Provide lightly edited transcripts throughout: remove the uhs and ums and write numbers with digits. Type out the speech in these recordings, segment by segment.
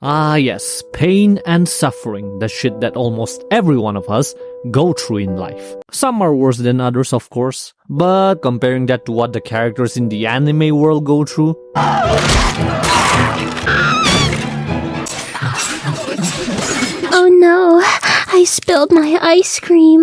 Ah yes, pain and suffering, the shit that almost every one of us go through in life. Some are worse than others, of course, but comparing that to what the characters in the anime world go through... Oh no, I spilled my ice cream.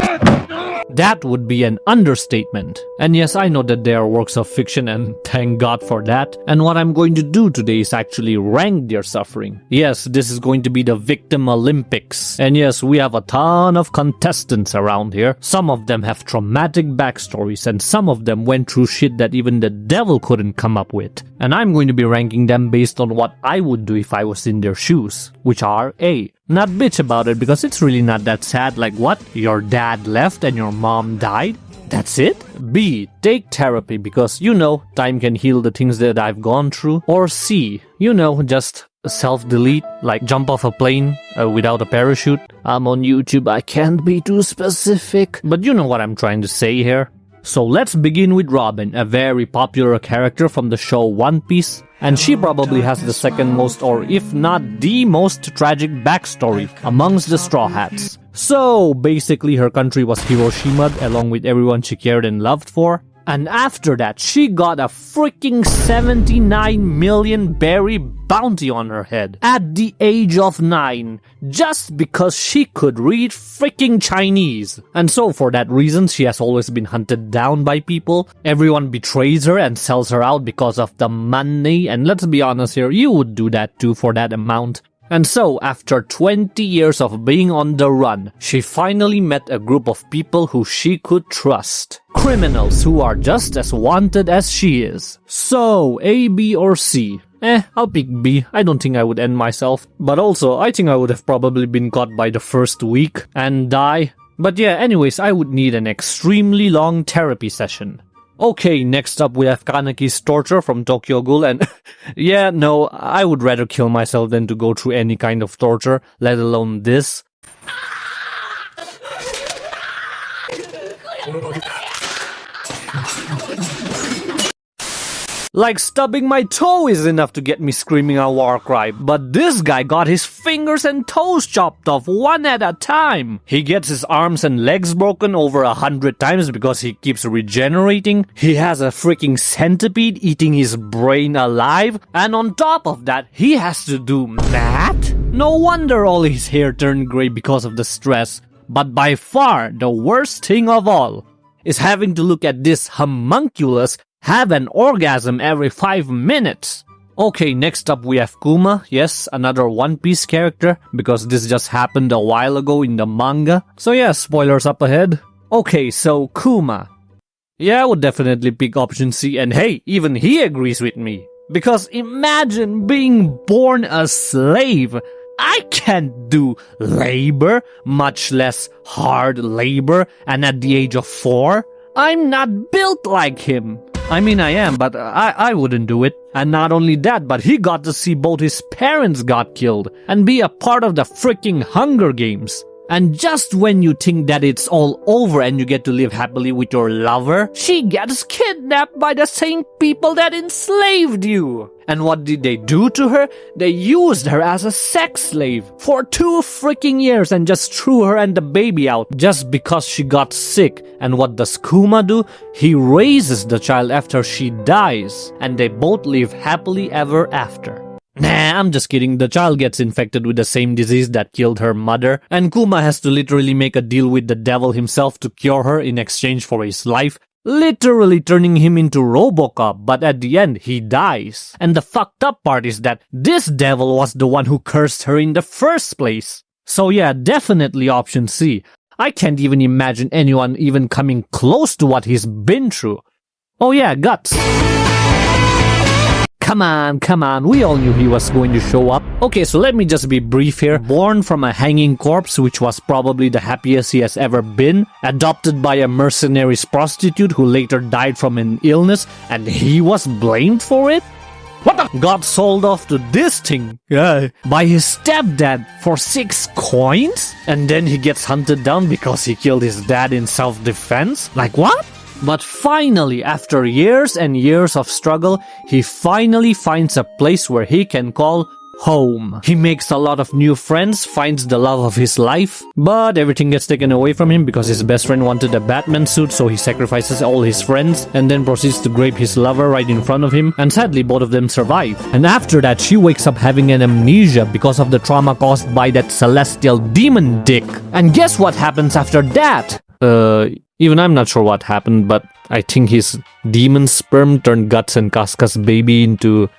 That would be an understatement. And yes, I know that they are works of fiction and thank God for that. And what I'm going to do today is actually rank their suffering. Yes, this is going to be the Victim Olympics. And yes, we have a ton of contestants around here. Some of them have traumatic backstories and some of them went through shit that even the devil couldn't come up with. And I'm going to be ranking them based on what I would do if I was in their shoes, which are A. Not bitch about it because it's really not that sad. Like what? Your dad left and your mom died? That's it? B. Take therapy because, you know, time can heal the things that I've gone through. Or C. You know, just self-delete, like jump off a plane without a parachute. I'm on YouTube, I can't be too specific. But you know what I'm trying to say here. So let's begin with Robin, a very popular character from the show One Piece. And she probably has the second most, or if not the most tragic backstory amongst the Straw Hats. So basically her country was Hiroshima along with everyone she cared and loved for. And after that, she got a freaking 79 million berry bounty on her head at the age of 9, just because she could read freaking Chinese. And so for that reason, she has always been hunted down by people. Everyone betrays her and sells her out because of the money. And let's be honest here, you would do that too for that amount. And so, after 20 years of being on the run, she finally met a group of people who she could trust. Criminals who are just as wanted as she is. So, A, B, or C? I'll pick B. I don't think I would end myself. But also, I think I would have probably been caught by the first week and die. But yeah, anyways, I would need an extremely long therapy session. Okay, next up we have Kaneki's torture from Tokyo Ghoul and yeah, no, I would rather kill myself than to go through any kind of torture, let alone this. Like stubbing my toe is enough to get me screaming a war cry, but this guy got his fingers and toes chopped off one at a time. He gets his arms and legs broken over 100 times because he keeps regenerating. He has a freaking centipede eating his brain alive, and on top of that, he has to do math? No wonder all his hair turned gray because of the stress. But by far, the worst thing of all is having to look at this homunculus have an orgasm every 5 minutes. Okay, next up we have Kuma. Yes, another One Piece character, because this just happened a while ago in the manga. So yeah, spoilers up ahead. Okay, so Kuma. Yeah, I would definitely pick option C, and hey, even he agrees with me. Because imagine being born a slave. I can't do labor, much less hard labor, and at the age of 4, I'm not built like him. I mean, I am, but I wouldn't do it. And not only that, but he got to see both his parents got killed and be a part of the freaking Hunger Games. And just when you think that it's all over and you get to live happily with your lover, she gets kidnapped by the same people that enslaved you. And what did they do to her? They used her as a sex slave for 2 freaking years and just threw her and the baby out just because she got sick. And what does Kuma do? He raises the child after she dies, and they both live happily ever after. Nah, I'm just kidding. The child gets infected with the same disease that killed her mother, and Kuma has to literally make a deal with the devil himself to cure her in exchange for his life, literally turning him into RoboCop, but at the end, he dies. And the fucked up part is that this devil was the one who cursed her in the first place. So yeah, definitely option C. I can't even imagine anyone even coming close to what he's been through. Oh yeah, Guts. Come on, we all knew he was going to show up. Okay, so let me just be brief here. Born from a hanging corpse, which was probably the happiest he has ever been. Adopted by a mercenary prostitute who later died from an illness, and he was blamed for it? What the? Got sold off to this thing by his stepdad for 6 coins? And then he gets hunted down because he killed his dad in self-defense? Like what? But finally, after years and years of struggle, he finally finds a place where he can call home. He makes a lot of new friends, finds the love of his life, but everything gets taken away from him because his best friend wanted a Batman suit, so he sacrifices all his friends and then proceeds to rape his lover right in front of him, and sadly both of them survive. And after that, she wakes up having an amnesia because of the trauma caused by that celestial demon dick. And guess what happens after that? Even I'm not sure what happened, but I think his demon sperm turned Guts and Casca's baby into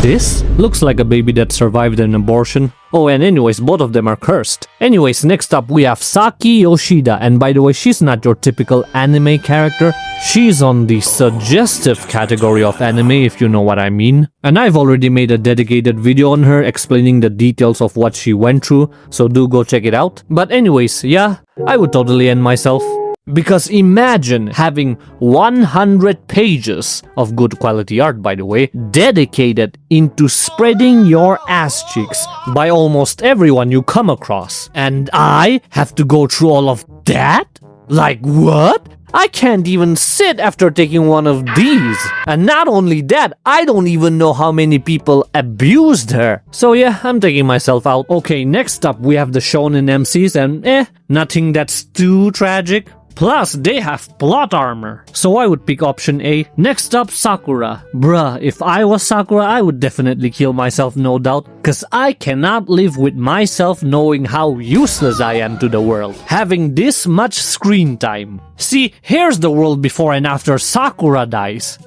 this? Looks like a baby that survived an abortion. Oh, and anyways, both of them are cursed. Anyways, next up we have Saki Yoshida, and by the way, she's not your typical anime character. She's on the suggestive category of anime, if you know what I mean. And I've already made a dedicated video on her explaining the details of what she went through, so do go check it out. But anyways, yeah, I would totally end myself. Because imagine having 100 pages of good quality art, by the way, dedicated into spreading your ass cheeks by almost everyone you come across. And I have to go through all of that? Like what? I can't even sit after taking one of these. And not only that, I don't even know how many people abused her. So yeah, I'm taking myself out. Okay, next up we have the Shonen MCs, and nothing that's too tragic. Plus, they have plot armor. So I would pick option A. Next up, Sakura. Bruh, if I was Sakura, I would definitely kill myself, no doubt. Cause I cannot live with myself knowing how useless I am to the world. Having this much screen time. See, here's the world before and after Sakura dies.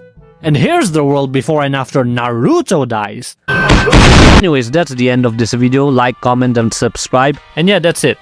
And here's the world before and after Naruto dies. Anyways, that's the end of this video. Like, comment, and subscribe. And yeah, that's it.